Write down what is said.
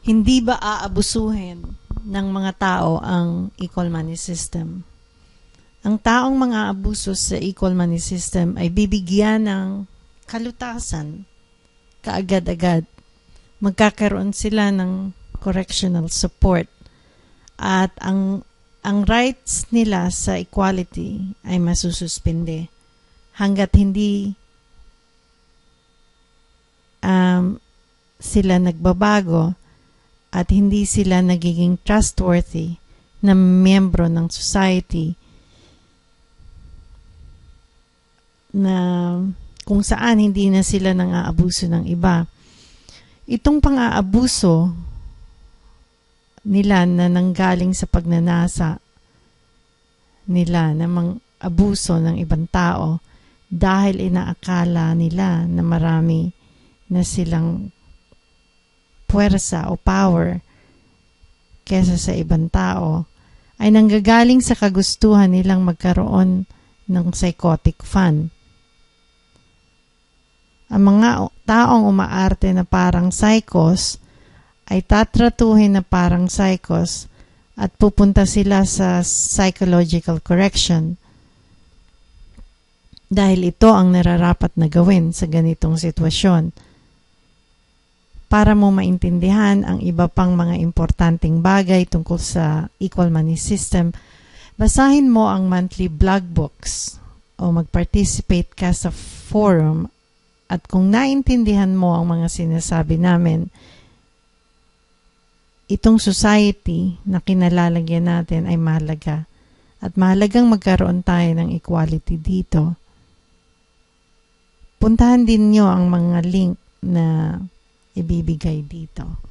Hindi ba aabusuhin ng mga tao ang equal money system? Ang taong mga abuso sa equal money system ay bibigyan ng kalutasan kaagad-agad. Magkakaroon sila ng correctional support at ang rights nila sa equality ay masususpinde hanggat hindi sila nagbabago at hindi sila nagiging trustworthy na miyembro ng society na kung saan hindi na sila nang-aabuso ng iba. Itong pang-aabuso nila na nanggaling sa pagnanasa nila na mang-abuso ng ibang tao dahil inaakala nila na marami na silang puwersa o power kesa sa ibang tao ay nanggagaling sa kagustuhan nilang magkaroon ng psychotic fun. Ang mga taong umaarte na parang psychos ay tatratuhin na parang psychos at pupunta sila sa psychological correction dahil ito ang nararapat na gawin sa ganitong sitwasyon. Para mo maintindihan ang iba pang mga importanteng bagay tungkol sa equal money system, basahin mo ang monthly blog books o mag-participate ka sa forum. At kung naintindihan mo ang mga sinasabi namin, itong society na kinalalagyan natin ay mahalaga. At mahalagang magkaroon tayo ng equality dito. Puntahan din nyo ang mga link na ibibigay dito.